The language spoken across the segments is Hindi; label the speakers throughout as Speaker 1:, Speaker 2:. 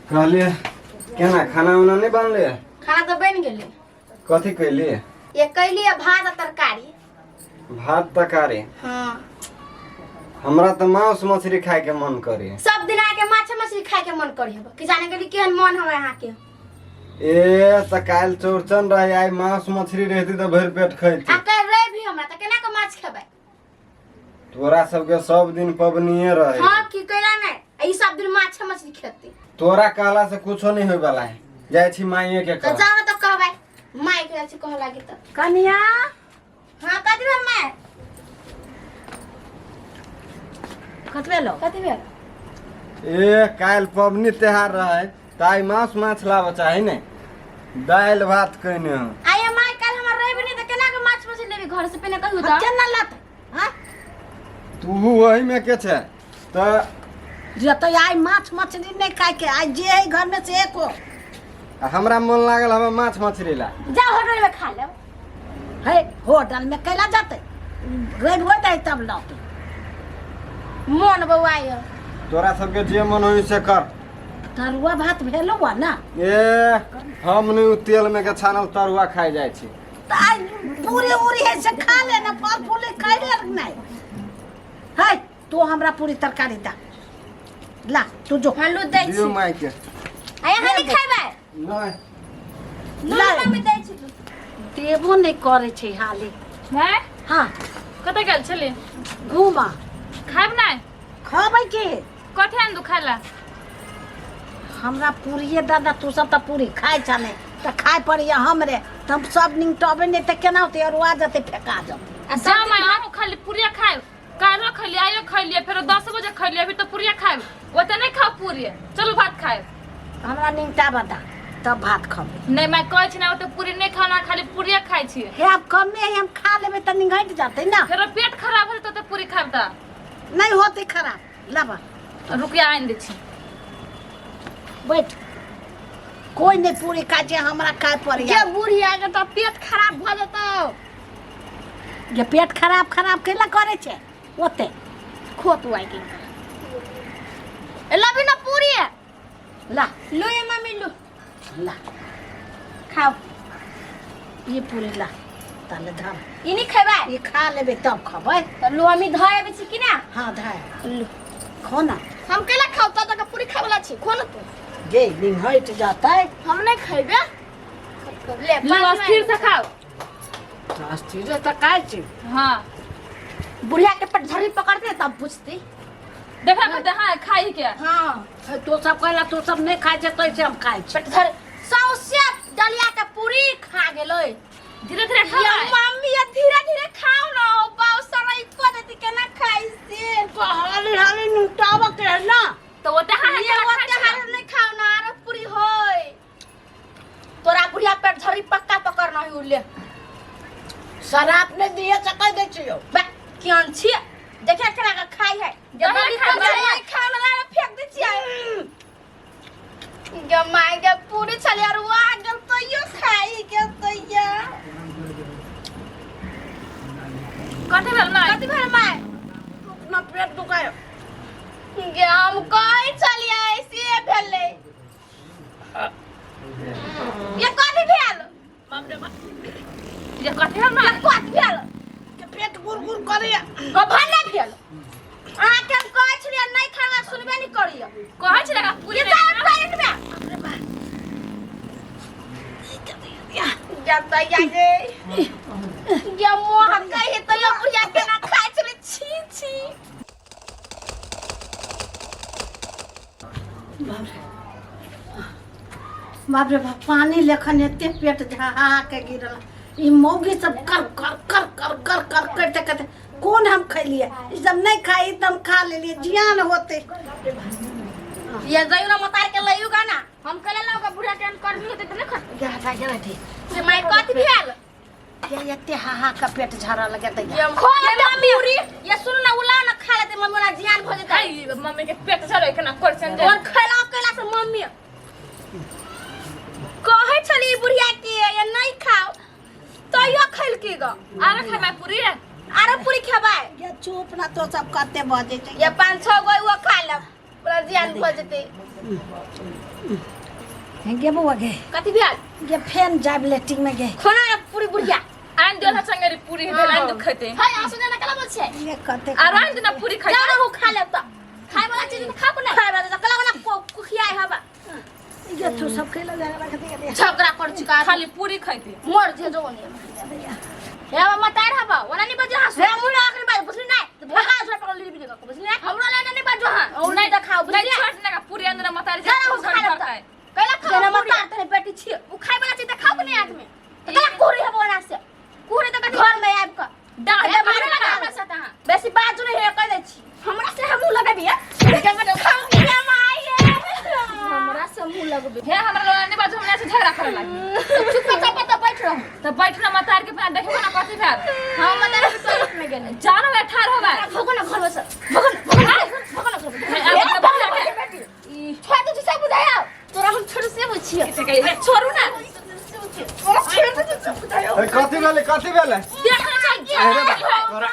Speaker 1: कहलिए केना खाना उना नहीं बनले?
Speaker 2: खाना तो बन गेले।
Speaker 1: कथी कैली?
Speaker 2: ये कैली भात और तरकारी।
Speaker 1: भात तरकारी?
Speaker 2: हाँ।
Speaker 1: हमरा तो मांस मछली खाए के मन करे।
Speaker 2: सब दिन आके माछ मछली खाए के मन करी कि जाने के लिए केहन मन हवे यहाँ के।
Speaker 1: ए त काल चौरचन रहे, आई मांस मछली रहती तो भर पेट खैती।
Speaker 2: आ कह रे भी हमरा त केना के माछ खेबै?
Speaker 1: तोरा सबके सब दिन पबनिए रहे।
Speaker 2: हां की कैला नै ई सब दिन माछ मछली खेती।
Speaker 1: तोरा कहला से कुछो नहीं होय वाला है। जाय छी माईए के कह।
Speaker 2: जाओ त कहबै माई के से कह लागी त।
Speaker 3: कनिया
Speaker 2: हां कथि भेल माई?
Speaker 3: कथि भेल?
Speaker 1: ए काल पबनी त्योहार रहे ताई मांस माछ लाव चाहे ने। दाल भात कइने।
Speaker 2: आये माई काल हमर रहे नहीं त केना के माछ मछली लेबी घर से पहले कहू त। केना लात? हां
Speaker 1: तू वही में के छे? त
Speaker 3: जे तो आई माछ मछली नहीं खाए के आई जे है घर में से एको।
Speaker 1: हमरा मन लागल हम माछ मछली ला।
Speaker 2: जा होटल में खा ले।
Speaker 3: है होटल में कैला जाते? रेड हो जाए तब लाते।
Speaker 2: मन बउआय।
Speaker 1: तोरा सबके जे मन होई से कर।
Speaker 3: तरुआ भात भेलो बा ना?
Speaker 1: ए हम नहीं तेल में के छानल तरुआ खाई जाय छी।
Speaker 3: ताई पूरी उरी है से खा ले ना, फल फूल खाई ले नहीं। है तू हमरा पूरी तरकारी दा। ला तू जो
Speaker 2: हलू दै छी।
Speaker 1: दियो माई के।
Speaker 2: आये हनी खाइबै?
Speaker 1: नहीं।
Speaker 2: ला मम्मी दै छी।
Speaker 3: देबो नहीं करे छे हाली।
Speaker 4: हैं?
Speaker 3: हां
Speaker 4: कतै गेल छली?
Speaker 3: घूमा
Speaker 4: खाइब नहीं?
Speaker 3: खाबै के?
Speaker 4: कथि आन दु खाइला?
Speaker 3: हमरा पूरीए दादा तू सब त पूरी खाए छने त खाए पड़िया हमरे तब सब निंग टबे नहीं त केना होते और आ जाते फेका जा।
Speaker 4: जा मैं हम खाली पूरिया खाइब। कालो खैली आयो खैली फिर 10 बजे खैली फिर तो पूरिया खाइब। ओते नहीं खाओ पूरी। चलो भात खाइब।
Speaker 3: हमरा निंगटा बता तब भात खाबे।
Speaker 4: नहीं मैं कहै छी ना ओते पूरी नहीं खाना खाली पूरिया खाइ छी।
Speaker 3: हे अब कमे है हम खा लेबे त निंगट जाते ना।
Speaker 4: फिर पेट खराब हो तो पूरी खाइब त
Speaker 3: नहीं होते खराब लाबा।
Speaker 4: रुकिया आइन दे छी।
Speaker 3: बैठ कोई नहीं पूरी खा जे हमरा खाए पड़िया।
Speaker 2: ये बूढ़ी आ गए तो पेट खराब भ जतो।
Speaker 3: ये पेट खराब केला करे छे ओते
Speaker 2: खोतु आई के। लबी ना पूरी है।
Speaker 3: ला
Speaker 2: लो ये मम्मी लो।
Speaker 3: ला
Speaker 2: खाओ।
Speaker 3: ये पूरी ला ताले धर।
Speaker 2: ई नहीं खैबै?
Speaker 3: ये खा लेबे तब खाबे।
Speaker 2: त लो मम्मी धएबे छी कि ना?
Speaker 3: हां धाय
Speaker 2: लो
Speaker 3: खो ना।
Speaker 2: हम केला खाओ त तक पूरी खावला छी। खो ना तू।
Speaker 3: जे निंगट जाता है
Speaker 2: हम नहीं खैबे। ले
Speaker 4: लो स्थिर से खाओ।
Speaker 3: अस्थिर त काय छी।
Speaker 4: हां
Speaker 2: बुढ़िया के पेट झड़ी पकड़ते तब पूछती।
Speaker 4: देखा करते हां खाई के।
Speaker 2: हां
Speaker 3: तो सब कहला तो सब नहीं खाए छे तो से हम खाए छे।
Speaker 2: पेट झड़ सौसे डलिया के पूरी खा गेलै।
Speaker 4: धीरे-धीरे खाओ।
Speaker 2: ये मम्मी ये धीरे-धीरे खाओ ना। बाऊ सराई को देती केना खाई से।
Speaker 3: हाली नुटावा के ना
Speaker 4: तो ओते हां
Speaker 2: ये ओते हार नहीं खाओ ना। आरो पूरी होय। तोरा बुढ़िया पेट झड़ी पक्का पकड़ नहीं उले।
Speaker 3: शराब ने दिए सकै दे छियो।
Speaker 2: बा केन छी? देखे केना के खाई है। जब नहीं खाओ ना फेंक दे छी। ये माय के पूरी चले और आ गल तो यो खाई के तो या।
Speaker 4: कथि भेल माय?
Speaker 2: कथि भेल माय?
Speaker 3: अपना पेट दुखायो।
Speaker 2: गे हम कहि चलिए ऐसे भेलै। ये कथि भेल?
Speaker 3: बाप रे बाप
Speaker 4: ये कथि भेल माय?
Speaker 2: कथि भेल?
Speaker 3: के पेट गुरगुर करे।
Speaker 2: ओ भने भेल। आ के हम कहै छलिए नहीं खाना सुनबे नहीं करियो।
Speaker 4: कहै छी लगा पूरी
Speaker 2: ये
Speaker 4: नहीं
Speaker 2: सब पेट में।
Speaker 3: बाप रे बाप
Speaker 2: जाता या गे। ये मोह कहि तो यो बुझा के ना खाइ छले छी छी।
Speaker 3: बाप रे बाप पानी लेखन एते पेट झहा के गिरल। ई मौगी सब कर करते करते कौन हम खैलिए। ई सब नहीं खाई तब खा लेलिए जियान होते।
Speaker 2: ये जयूरा मतार के लयुगा ना। हम कले लौका बुढ़ा के करनी होते त नहीं खा।
Speaker 3: जा रे
Speaker 2: से माय कथि भेल?
Speaker 3: ये एते हाहा का पेट झरा लगे त
Speaker 2: ये खो मम्मी पूरी। ये सुन ना उला ना खा लेते मम्मी ना जियान भ जेतै।
Speaker 4: खाई मम्मी के पेट झरो केना क्वेश्चन दे।
Speaker 2: और खैला केला से मम्मी कहै छली बुढ़िया के ये नहीं खाओ तो यो खैल के ग।
Speaker 4: आरो खाबा पूरी?
Speaker 2: आरो पूरी खेबै।
Speaker 3: ये चुप ना तो सब करते बजे
Speaker 2: ये 5-6 गो वो खा ले। पूरा जान को जते
Speaker 3: गे बउआ गे
Speaker 2: कथी भेल
Speaker 3: गे फेन जाब लेटिंग में गे
Speaker 2: खाना पूरी बुढ़िया
Speaker 4: आन देला संगे पूरी भेल आन दुख खते
Speaker 2: हाय आसु ना कला बोल छे
Speaker 3: ये कते
Speaker 4: आ रान दिन पूरी खते
Speaker 2: जाओ हो खा ले त खाए वाला चीज खा को ना खाए वाला कला वाला को खियाए हबा
Speaker 3: ये तू सब खेला जा रखा दे
Speaker 2: झगड़ा कर चिका
Speaker 4: खाली पूरी खते
Speaker 2: मोर जे जो ने हे मतार हबा वना नि बजे हस रे मुना आखिर बात बुझली ना भगा छोड़ पकड़ ली भी को बुझली ना हमरा लाना नि बाजो हां ओ नहीं देखाओ बुझली
Speaker 4: नहीं छोड़ ना पूरी अंदर मतार जा
Speaker 2: जाओ खा ले कला खाना मतार तने बेटी छी उ खाए वाला चीज देखाओ को नहीं हाथ में कला कोरी हबो ना से कोरी तो घर में आब का डाल मारे लगा हमरा साथ हां बेसी बाजू नहीं है कह दे छी हमरा से हम लगाबी है खाओ के माई हमरा से मुंह लगबे
Speaker 4: हे हमरा लोला ने बाजू हमरा से झगड़ा करे लागी
Speaker 2: चुप कर तो बैठ रहो
Speaker 4: तो बैठ ना मतार के बिना देखो ना कथी भेल
Speaker 2: हां मतार के टॉयलेट में गेले
Speaker 4: जानो वे ठार होबा
Speaker 2: भगो ना घर में से भगो ना घर छोड़ दे सब बुझाया तोरा हम छोड़ से बुझियो
Speaker 4: छोड़ू ना
Speaker 1: कथी भेले
Speaker 4: देखना चाहिए
Speaker 1: अरे बा तोरा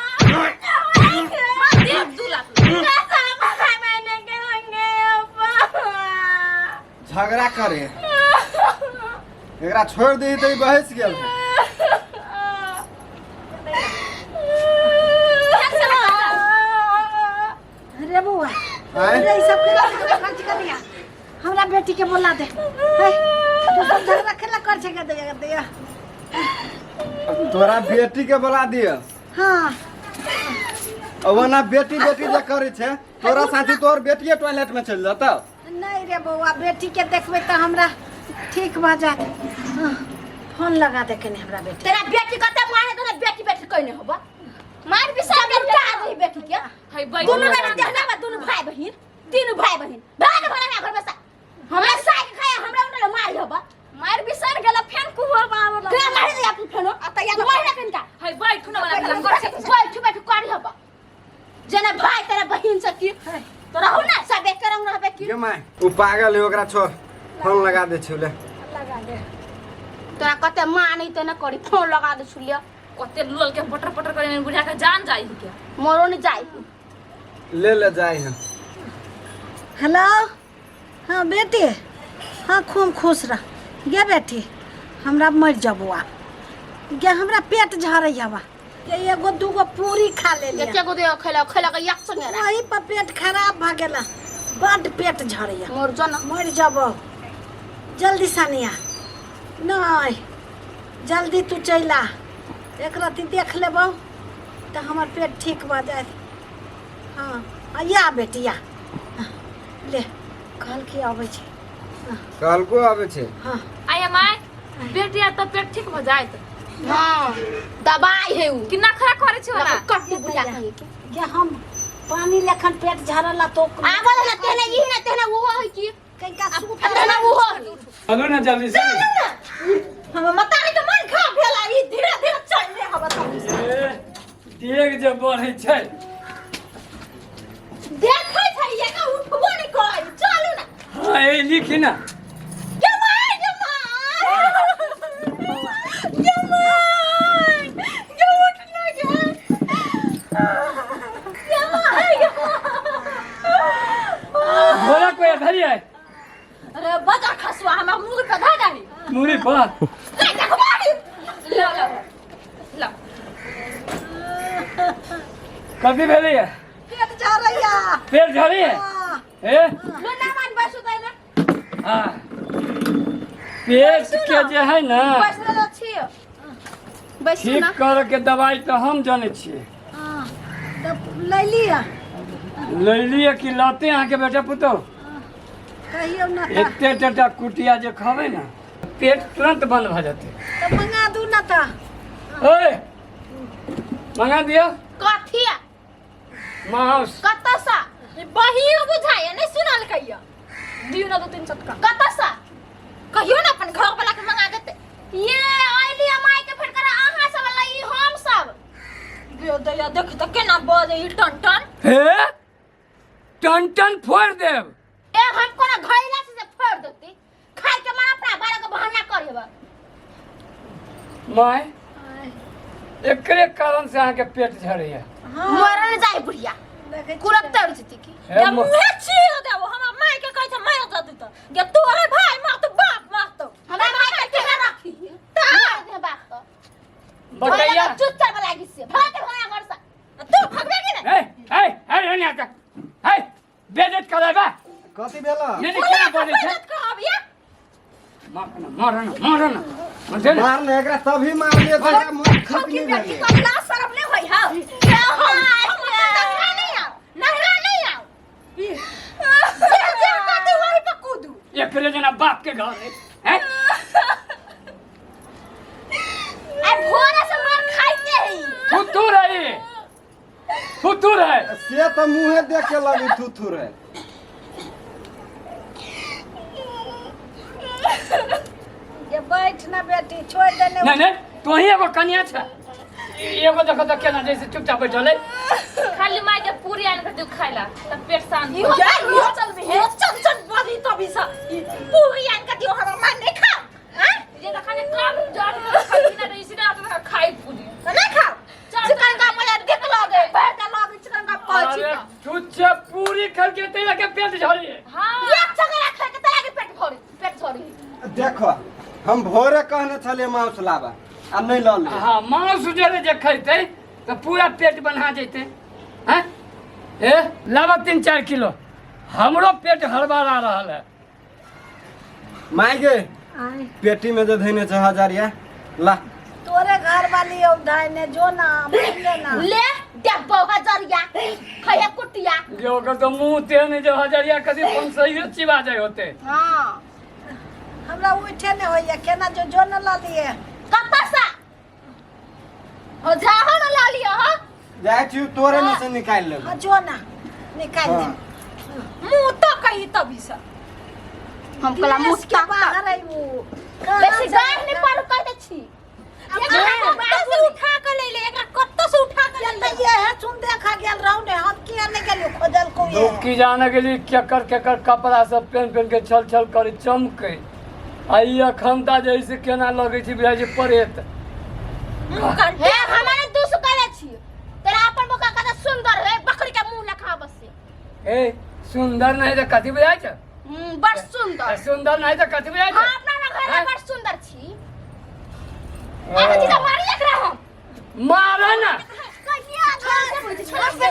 Speaker 4: देख दूला
Speaker 1: झगड़ा करे एकरा छोड़ दी तो ई बहस गेल
Speaker 3: अरे बउआ
Speaker 1: आय?
Speaker 3: अरे ई सब के खर्च कर दिया हमरा बेटी के बोला दे है तू सब झगड़ा खेला कर छे दे
Speaker 1: तोरा बेटी के बोला दिया
Speaker 3: हां
Speaker 1: अवना बेटी जे करे छे तोरा साथी तोर बेटिए टॉयलेट में चल जाता
Speaker 3: नहीं रे बउआ बेटी के देखबे त हमरा ठीक भ जात फोन लगा दे के हमरा बेटी
Speaker 2: तेरा बेटी कते मारे तोरा बेटी कहने होबा मार भी सब बेटा दे बेटी के
Speaker 4: हाय भाई
Speaker 2: दोनों का देखना बा दोनों भाई बहन तीनों भाई बहन भाग भरा ना घर में सा हमरा साग खाया हमरा उन्हें मार होबा मार भी सर गेला फेन को हो बाबा के मार दे आप फेनो अत या मार ना कनका
Speaker 4: हाय बैठ ना वाला कर
Speaker 2: बैठ कर होबा जना भाई तेरा बहन से की तोरा हो ना सब एक करंग रहबे की
Speaker 1: के माय उ पागल है ओकरा छोड़ फोन लगा दे छुले
Speaker 3: लगा दे
Speaker 2: तोरा कते मानी त न करी फोन लगा दे छुलिया
Speaker 4: कते लोल के पटर पटर करे बुढ़ा के जान जाई के
Speaker 2: मोरो नहीं जाई
Speaker 1: ले जाए हैं
Speaker 3: हेलो हाँ बेटी हाँ खूब खुश रह गे बेटी हमरा मर जबो आ गे हमरा पेट झरई हवा ये एगो दूगो पूरी खा ले लिया
Speaker 2: एके गो दे खेला के एक संगे रह
Speaker 3: वही पर पेट खराब भ गेला बड पेट झरैया
Speaker 2: मोर जन
Speaker 3: मर जबो जल्दी सानिया नहीं जल्दी तू चला एक राती देख लेबो तो हमार पेट ठीक भ जाए हाँ या बेटी या हाँ, ले कल की आवे छे
Speaker 1: कल को आवे छे
Speaker 3: हाँ
Speaker 4: आया माय बेटिया तो पेट ठीक हो जाए तो
Speaker 2: हां दवाई है उ
Speaker 4: कि नखरा करे छ वाला
Speaker 2: कट्टी बुला कहे के
Speaker 3: के हम पानी लेखन पेट झरला तो
Speaker 2: आबल ना तेने ई ना तेने वो है की
Speaker 3: कइका सूप
Speaker 2: तेने वो है
Speaker 5: चलो ना जल्दी से
Speaker 2: हम मतारी तो मन खा भेला ई धीरे धीरे चल रे हवा तो
Speaker 5: देख जब बढ़े छै
Speaker 2: देखै छै ये का उठबो नहीं कर चलू ना
Speaker 5: हाँ ये लिखी ना
Speaker 2: जमाई ये उठ ना
Speaker 5: घोड़ा कोई धरी है
Speaker 2: अरे बजा खसवा हमरा मुंह पे धा डाली
Speaker 5: मुरी पर
Speaker 4: लो लो लो
Speaker 5: कभी भेले है
Speaker 3: पेट झरैया
Speaker 5: पेट झड़ी है
Speaker 3: हाँ,
Speaker 5: ए
Speaker 2: लो ना मान बसु दै ना
Speaker 5: हाँ पेट के जे है ना
Speaker 2: बस रे छी बस
Speaker 5: ठीक
Speaker 2: ना
Speaker 5: कर के दवाई तो हम जाने छिए
Speaker 3: हाँ, तब ले लिया
Speaker 5: ले लिए कि लाते यहाँ के बेटा पुतो
Speaker 3: कहियो ना
Speaker 5: एते टटा कुटिया जे खावे ना पेट तुरंत बंद भ जाते
Speaker 3: तो मंगा दू ना तो
Speaker 5: ओए मंगा दियो
Speaker 2: कथिया
Speaker 5: माउस
Speaker 2: कतसा बही बुझाया नहीं सुनल कहियो दियो ना 2-3 चटका कतसा कहियो ना अपन घर वाला के मंगा देते ये आइली माई के फिर करा आहा सब लई हम सब बे दया देख त केना बजे ई टन
Speaker 5: हे टन टन फोड़ देव
Speaker 2: ए हम कोना घइला से फोड़ देती खाई के मन अपना बारे के बहाना करबा
Speaker 5: माय एकरे कारण से अहाँ के पेट झड़ैया
Speaker 2: मरन जाई बुढ़िया
Speaker 3: देखे
Speaker 2: कुलत तड़ जती की
Speaker 5: हे
Speaker 2: जब
Speaker 5: मो-
Speaker 2: मुहे छी देव
Speaker 5: है बेइज्जत कराबा
Speaker 1: कथी भेला
Speaker 5: ने केना बोलै छै मार न दे न
Speaker 1: मार ले एकरा तभी मार लिए तोरा मुंह खत्म नहीं भेलै
Speaker 2: कल्ला शरम नहीं होई हा नहीं आओ जे कहते वही पे कूदू
Speaker 5: एकरे जना बाप के घर है
Speaker 2: आ भोरा से मार खाइते ही
Speaker 5: फुतूर है
Speaker 1: से तो मुंहे देख के लगी थुथुर है
Speaker 3: ये बैठ ना बेटी छोड़ देने
Speaker 5: नहीं तो ही एगो कन्या छ एगो देखो तो केना जैसे चुपचाप बैठल है
Speaker 4: खाली माई के पूरी आने के दू खाइला तब पेट शांत
Speaker 2: यो चल भी है चल बड़ी तो भी सा पूरी आन का दियो हमरा मन नहीं खा हां
Speaker 4: ये तो खाने काम जान खाई ना इसी ना तो खाई पूरी
Speaker 2: नहीं खा चिकन का मजा देख लोगे बैठ लोगे चिकन का पाची
Speaker 5: अरे चुपचाप पूरी खा के तेरा के पेट झड़ी है
Speaker 4: हां
Speaker 2: एक चगरा खा के तेरा के पेट झड़ी
Speaker 1: देखो हम भोरे कहने छलिए मांस लाबा आ नहीं ल ले
Speaker 5: हां मांस जरे जे खैते तो पूरा पेट बना जैते हैं ए लावा 3-4 किलो हमरो पेट हड़बड़ा रहल है
Speaker 1: माई गे
Speaker 3: आए
Speaker 1: पेटी में जो धइने छ हजारिया ला
Speaker 3: तोरे घर वाली उधाई ने जो ना ले ना
Speaker 2: ले डब्बा हजारिया खया कुटिया
Speaker 5: जो कर तो मुंह तेने जो हजारिया कदी 500 चिबा जाय होते
Speaker 2: हां
Speaker 3: हमरा उठे ने होइया केना जो न ला लिए
Speaker 2: कपसा हो जाहो न ला लियो हो
Speaker 1: जाय छी तोरे में से निकाल ले
Speaker 3: हाँ जो ना निकाल दे
Speaker 2: मुंह तो कही तभी सा हम कला मुंह
Speaker 3: के बाहर आई वो
Speaker 2: बेसी गाय नहीं पार कर दे छी एकरा से उठा के ले ले एकरा कत्तो से उठा के ले
Speaker 3: ये है सुन देखा गेल रहू ने हम किया नहीं गेलियो खोजल को ये
Speaker 5: की जाने के लिए केकर कपड़ा सब पहन के छल करे चमके आई अखमता जैसे केना लगे छी बिहार जे परेत
Speaker 2: हे हमारे दुस करे छी तेरा अपन बोका कदा सुंदर है बकरी के मुंह लखा बस से
Speaker 5: ए सुंदर नहीं तो कथी बुझाय छ
Speaker 2: बड़ सुंदर
Speaker 5: सुंदर नहीं तो कथी बुझाय छ
Speaker 2: हां अपना ना घर में बड़ सुंदर छी आगे जीजा मारी एकरा हम
Speaker 5: मारा ना
Speaker 2: कहिया छोड़ से छोड़ से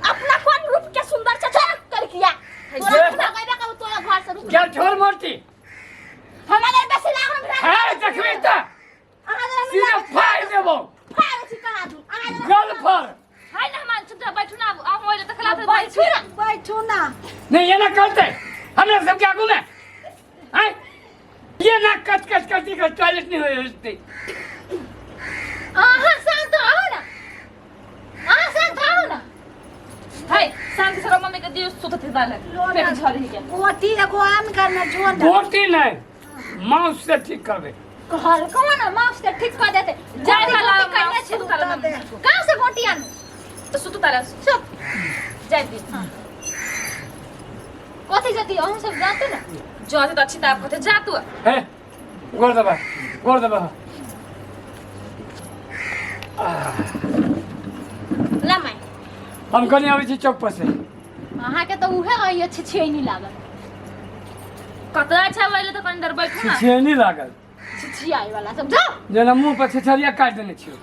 Speaker 2: अपना कौन रूप के सुंदर से कर किया तोरा घर से
Speaker 5: क्या छोड़ मोटी
Speaker 2: हमारे बेसी लागन
Speaker 5: है देखबी त सीधा फाड़ देबो गल पर
Speaker 4: हाय ना मान चुपचाप बैठू ना आ मोइले त खला त
Speaker 3: बैठू ना
Speaker 5: नहीं ये ना करते हमने सब क्या घूमे हैं ये ना कच करती का टॉयलेट नहीं हो सकती
Speaker 2: शांत रहो ना शांत रहो ना
Speaker 4: हाय शांति से मम्मी के दियो सुत थे दाले पेट झड़ी के
Speaker 3: कोटी एगो आन करना जो ना
Speaker 5: बोटी नहीं माउस से ठीक करबे
Speaker 2: घर कौन है माउस के ठीक कर देते
Speaker 4: जाय
Speaker 2: जाने
Speaker 4: वाला
Speaker 2: करने
Speaker 4: माउस
Speaker 2: से
Speaker 4: सुत ताला मम्मी
Speaker 2: कहां से गोटी आनू
Speaker 4: तो सुत ताला सुत जाय दी
Speaker 2: कथि जति हम सब जाते ना
Speaker 4: जो तो अच्छी ताप कथे जा तू
Speaker 5: है गोर दबा
Speaker 2: ला माई
Speaker 5: हम कनी आबै छी चौक पर से
Speaker 2: अहाँ के तो उहे रही अच्छे छे नहीं लागल
Speaker 4: कतरा अच्छा वाले तो अंदर बैठू ना
Speaker 5: छे नहीं लागल
Speaker 2: छिछी आई वाला सब जाओ
Speaker 5: जना मुंह पर छछरिया काट देने छियो